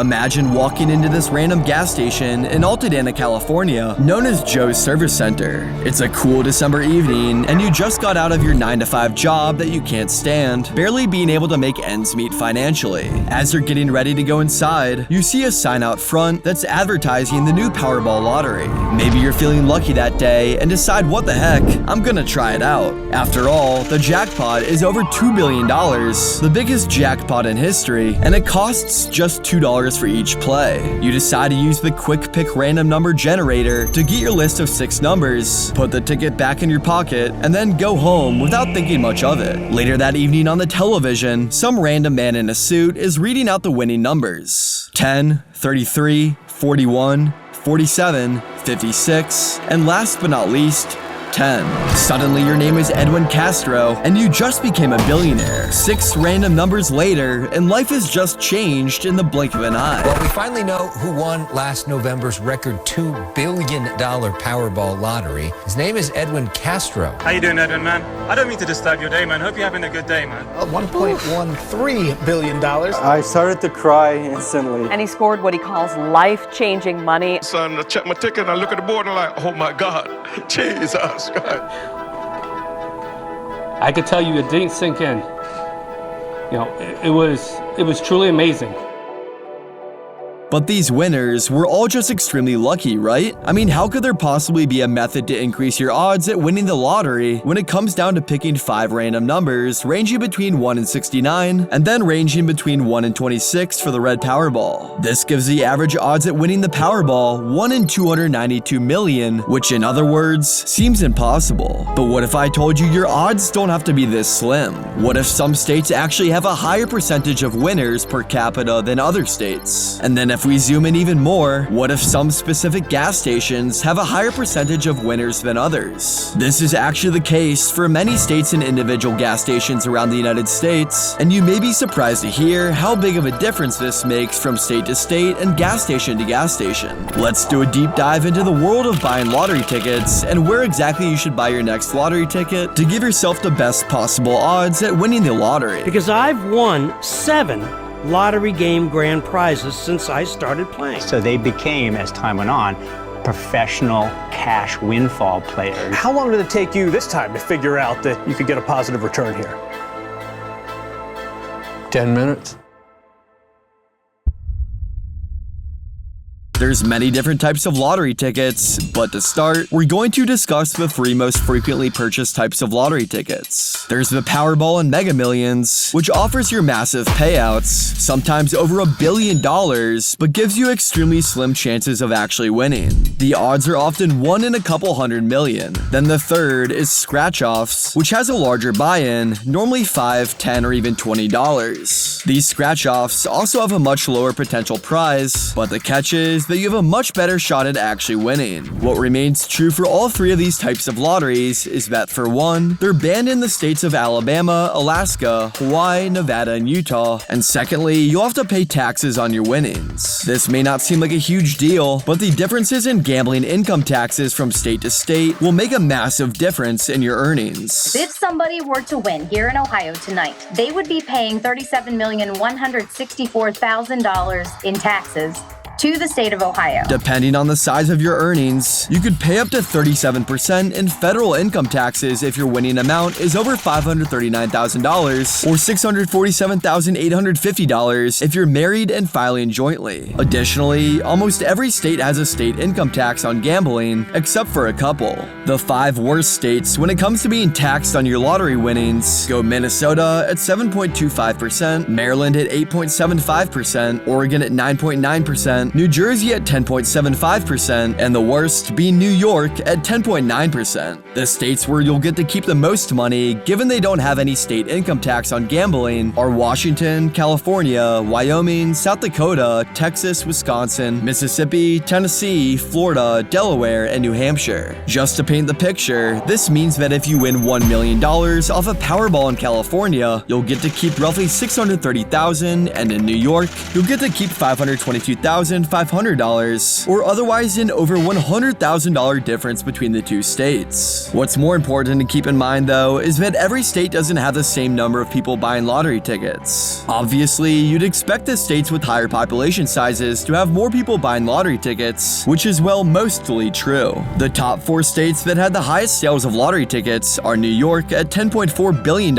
Imagine walking into this random gas station in Altadena, California, known as Joe's Service Center. It's a cool December evening, and you just got out of your 9-to-5 job that you can't stand, barely being able to make ends meet financially. As you're getting ready to go inside, you see a sign out front that's advertising the new Powerball lottery. Maybe you're feeling lucky that day and decide, what the heck, I'm gonna try it out. After all, the jackpot is over $2 billion, the biggest jackpot in history, and it costs just $2 for each play. You decide to use the Quick Pick random number generator to get your list of 6 numbers, put the ticket back in your pocket, and then go home without thinking much of it. Later that evening on the television, some random man in a suit is reading out the winning numbers: 10, 33, 41, 47, 56, and last but not least, 10. Suddenly your name is Edwin Castro, and you just became a billionaire. 6 random numbers later, and life has just changed in the blink of an eye. Well, we finally know who won last November's record $2 billion Powerball lottery. His name is Edwin Castro. How you doing, Edwin, man? I don't mean to disturb your day, man. Hope you're having a good day, man. $1.13 billion. I started to cry instantly. And he scored what he calls life-changing money. Son, I check my ticket and I look at the board and I'm like, oh my God, Jesus. I could tell you it didn't sink in. You know, it was truly amazing. But these winners were all just extremely lucky, right? I mean, how could there possibly be a method to increase your odds at winning the lottery when it comes down to picking 5 random numbers ranging between 1 and 69, and then ranging between 1 and 26 for the red Powerball? This gives the average odds at winning the Powerball 1 in 292 million, which in other words, seems impossible. But what if I told you your odds don't have to be this slim? What if some states actually have a higher percentage of winners per capita than other states? And then if we zoom in even more, what if some specific gas stations have a higher percentage of winners than others? This is actually the case for many states and individual gas stations around the United States, and you may be surprised to hear how big of a difference this makes from state to state and gas station to gas station. Let's do a deep dive into the world of buying lottery tickets and where exactly you should buy your next lottery ticket to give yourself the best possible odds at winning the lottery. Because I've won 7 lottery game grand prizes since I started playing. So they became, as time went on, professional cash windfall players. How long did it take you this time to figure out that you could get a positive return here? 10 minutes. There's many different types of lottery tickets, but to start, we're going to discuss the 3 most frequently purchased types of lottery tickets. There's the Powerball and Mega Millions, which offers your massive payouts, sometimes over $1 billion, but gives you extremely slim chances of actually winning. The odds are often 1 in a couple hundred million. Then the third is scratch-offs, which has a larger buy-in, normally $5, $10, or even $20. These scratch-offs also have a much lower potential prize, but the catch is that you have a much better shot at actually winning. What remains true for all 3 of these types of lotteries is that, for one, they're banned in the states of Alabama, Alaska, Hawaii, Nevada, and Utah, and secondly, you'll have to pay taxes on your winnings. This may not seem like a huge deal, but the differences in gambling income taxes from state to state will make a massive difference in your earnings. If somebody were to win here in Ohio tonight, they would be paying $37,164,000 in taxes to the state of Ohio. Depending on the size of your earnings, you could pay up to 37% in federal income taxes if your winning amount is over $539,000 or $647,850 if you're married and filing jointly. Additionally, almost every state has a state income tax on gambling, except for a couple. The 5 worst states when it comes to being taxed on your lottery winnings go Minnesota at 7.25%, Maryland at 8.75%, Oregon at 9.9%, New Jersey at 10.75%, and the worst being New York at 10.9%. The states where you'll get to keep the most money, given they don't have any state income tax on gambling, are Washington, California, Wyoming, South Dakota, Texas, Wisconsin, Mississippi, Tennessee, Florida, Delaware, and New Hampshire. Just to paint the picture, this means that if you win $1 million off a Powerball in California, you'll get to keep roughly $630,000, and in New York, you'll get to keep $522,000 $2,500, or otherwise an over $100,000 difference between the two states. What's more important to keep in mind though is that every state doesn't have the same number of people buying lottery tickets. Obviously, you'd expect the states with higher population sizes to have more people buying lottery tickets, which is well mostly true. The top 4 states that had the highest sales of lottery tickets are New York at $10.4 billion,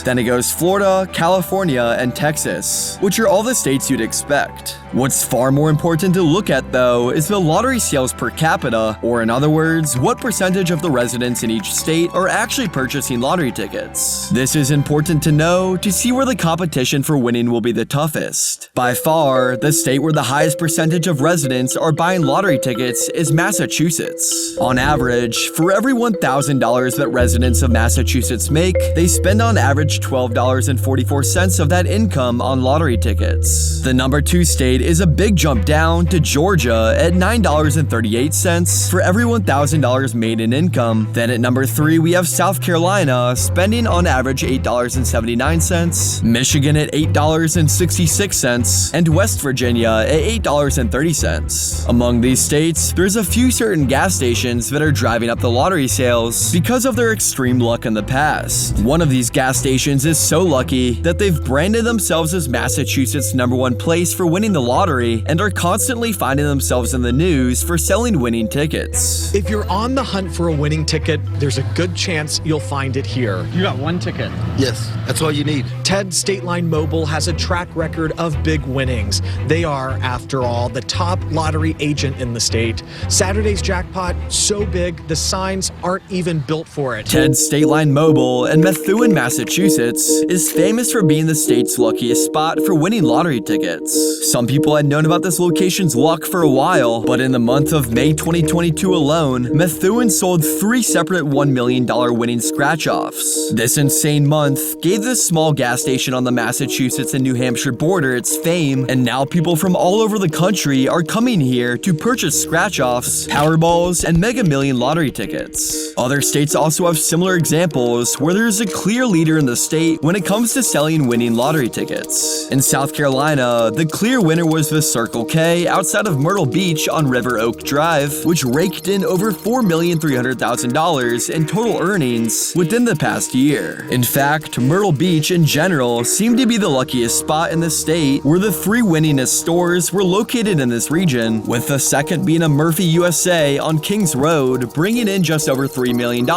then it goes Florida, California, and Texas, which are all the states you'd expect. What's far more important to look at though is the lottery sales per capita, or in other words, what percentage of the residents in each state are actually purchasing lottery tickets. This is important to know to see where the competition for winning will be the toughest. By far, the state where the highest percentage of residents are buying lottery tickets is Massachusetts. On average, for every $1,000 that residents of Massachusetts make, they spend on average $12.44 of that income on lottery tickets. The number 2 state is a big jump down to Georgia at $9.38 for every $1,000 made in income. Then at number 3, we have South Carolina spending on average $8.79, Michigan at $8.66, and West Virginia at $8.30. Among these states, there's a few certain gas stations that are driving up the lottery sales because of their extreme luck in the past. One of these gas stations is so lucky that they've branded themselves as Massachusetts' #1 place for winning the lottery and are constantly finding themselves in the news for selling winning tickets. If you're on the hunt for a winning ticket, there's a good chance you'll find it here. You got one ticket? Yes, that's all you need. Ted State Line Mobile has a track record of big winnings. They are, after all, the top lottery agent in the state. Saturday's jackpot so big the signs aren't even built for it. Ted State Line Mobile in Methuen, Massachusetts is famous for being the state's luckiest spot for winning lottery tickets. Some people had known about this location's luck for a while, but in the month of May 2022 alone, Methuen sold 3 separate $1 million winning scratch-offs. This insane month gave this small gas station on the Massachusetts and New Hampshire border its fame, and now people from all over the country are coming here to purchase scratch-offs, Powerballs, and Mega Million lottery tickets. Other states also have similar examples where there's a clear leader in the state when it comes to selling winning lottery tickets. In South Carolina, the clear winner was the Circle K outside of Myrtle Beach on River Oak Drive, which raked in over $4,300,000 in total earnings within the past year. In fact, Myrtle Beach in general seemed to be the luckiest spot in the state, where the 3 winningest stores were located in this region, with the second being a Murphy USA on Kings Road, bringing in just over $3 million,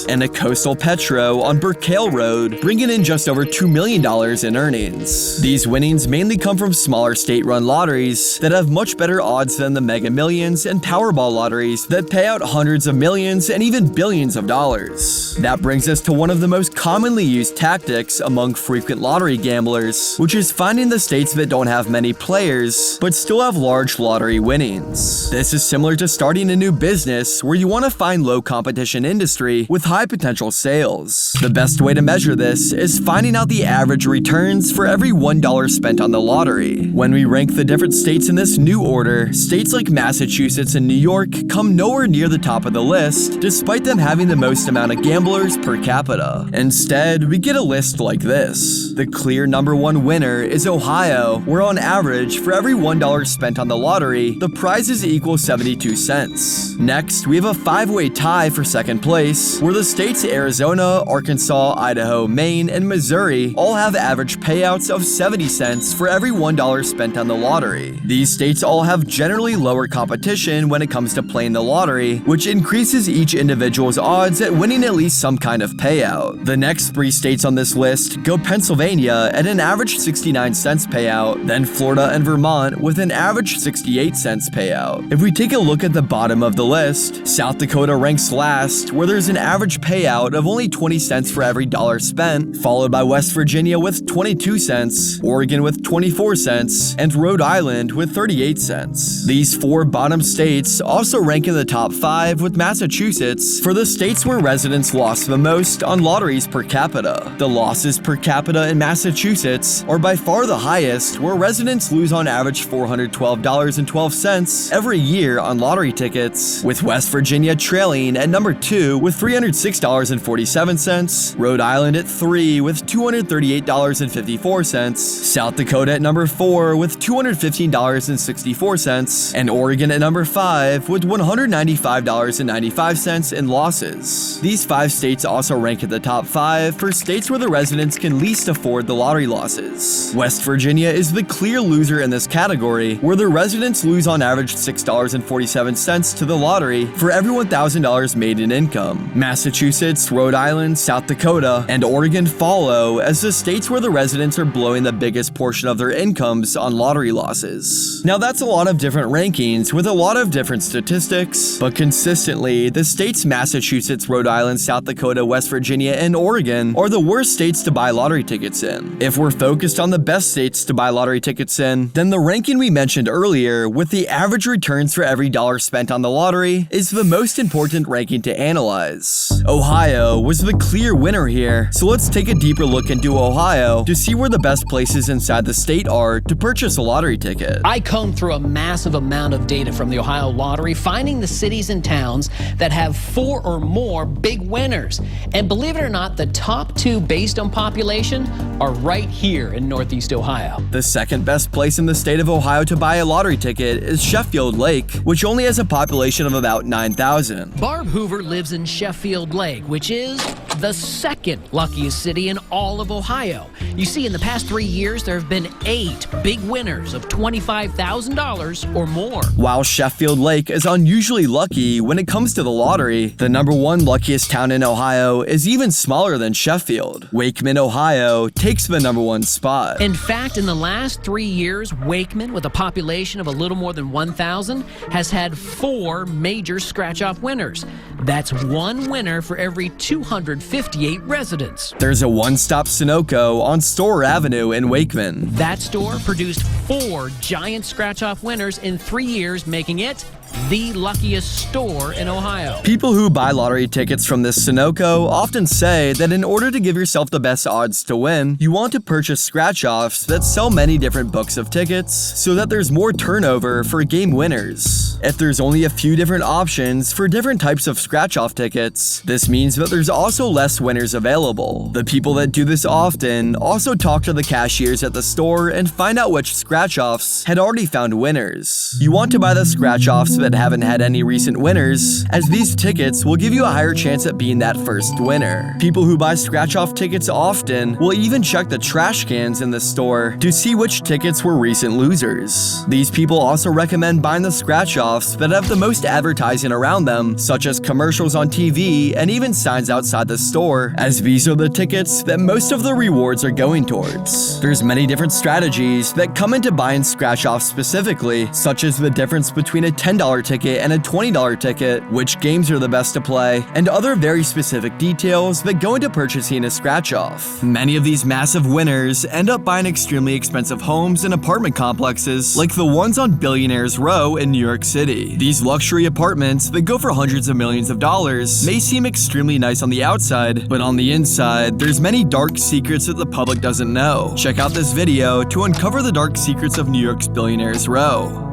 and a Coastal Petro on Burkale Road, bringing in just over $2 million in earnings. These winnings mainly come from smaller state-run lotteries that have much better odds than the Mega Millions and Powerball lotteries that pay out hundreds of millions and even billions of dollars. That brings us to one of the most commonly used tactics among frequent lottery gamblers, which is finding the states that don't have many players but still have large lottery winnings. This is similar to starting a new business where you want to find low competition industry with high potential sales. The best way to measure this is finding out the average returns for every $1 spent on the lottery. When we rank the different states in this new order, states like Massachusetts and New York come nowhere near the top of the list, despite them having the most amount of gamblers per capita. Instead, we get a list like this. The clear #1 winner is Ohio, where on average, for every $1 spent on the lottery, the prizes equal 72 cents. Next, we have a 5-way tie for second place, where the states Arizona, Arkansas, Idaho, Maine, and Missouri all have average payouts of 70 cents for every $1 spent on the lottery. These states all have generally lower competition when it comes to playing the lottery, which increases each individual's odds at winning at least some kind of payout. The next 3 states on this list go Pennsylvania at an average 69 cents payout, then Florida and Vermont with an average 68 cents payout. If we take a look at the bottom of the list, South Dakota ranks last, where there's an average payout of only 20 cents for every dollar spent, followed by West Virginia with 22 cents, Oregon with 24 cents, and Rhode Island with 38 cents. These 4 bottom states also rank in the top 5 with Massachusetts for the states where residents lost the most on lotteries per capita. The losses per capita in Massachusetts are by far the highest, where residents lose on average $412.12 every year on lottery tickets, with West Virginia trailing at number 2 with $306.47, Rhode Island at 3 with $238.54, South Dakota at number 4 with $215 $119.64, and Oregon at number 5 with $195.95 in losses. These 5 states also rank at the top 5 for states where the residents can least afford the lottery losses. West Virginia is the clear loser in this category, where the residents lose on average $6.47 to the lottery for every $1,000 made in income. Massachusetts, Rhode Island, South Dakota, and Oregon follow as the states where the residents are blowing the biggest portion of their incomes on lottery losses. Now that's a lot of different rankings with a lot of different statistics, but consistently, the states Massachusetts, Rhode Island, South Dakota, West Virginia, and Oregon are the worst states to buy lottery tickets in. If we're focused on the best states to buy lottery tickets in, then the ranking we mentioned earlier with the average returns for every dollar spent on the lottery is the most important ranking to analyze. Ohio was the clear winner here, so let's take a deeper look into Ohio to see where the best places inside the state are to purchase a lottery ticket. I combed through a massive amount of data from the Ohio Lottery, finding the cities and towns that have 4 or more big winners. And believe it or not, the top 2 based on population are right here in Northeast Ohio. The second best place in the state of Ohio to buy a lottery ticket is Sheffield Lake, which only has a population of about 9,000. Barb Hoover lives in Sheffield Lake, which is the second luckiest city in all of Ohio. You see, in the past 3 years, there have been 8 big winners of $25,000 or more. While Sheffield Lake is unusually lucky when it comes to the lottery, the number 1 luckiest town in Ohio is even smaller than Sheffield. Wakeman, Ohio takes the number 1 spot. In fact, in the last 3 years, Wakeman, with a population of a little more than 1,000, has had 4 major scratch-off winners. That's 1 winner for every 258 residents. There's a one-stop Sunoco on Store Avenue in Wakeman. That store produced 4 giant scratch-off winners in 3 years, making it the luckiest store in Ohio. People who buy lottery tickets from this Sunoco often say that in order to give yourself the best odds to win, you want to purchase scratch-offs that sell many different books of tickets so that there's more turnover for game winners. If there's only a few different options for different types of scratch-off tickets, this means that there's also less winners available. The people that do this often also talk to the cashiers at the store and find out which scratch-offs had already found winners. You want to buy the scratch-offs that haven't had any recent winners, as these tickets will give you a higher chance at being that first winner. People who buy scratch-off tickets often will even check the trash cans in the store to see which tickets were recent losers. These people also recommend buying the scratch-offs that have the most advertising around them, such as commercials on TV and even signs outside the store, as these are the tickets that most of the rewards are going towards. There's many different strategies that come into buying scratch-offs specifically, such as the difference between a $10 ticket and a $20 ticket, which games are the best to play, and other very specific details that go into purchasing a scratch-off. Many of these massive winners end up buying extremely expensive homes and apartment complexes like the ones on Billionaires Row in New York City. These luxury apartments that go for hundreds of millions of dollars may seem extremely nice on the outside, but on the inside, there's many dark secrets that the public doesn't know. Check out this video to uncover the dark secrets of New York's Billionaires Row.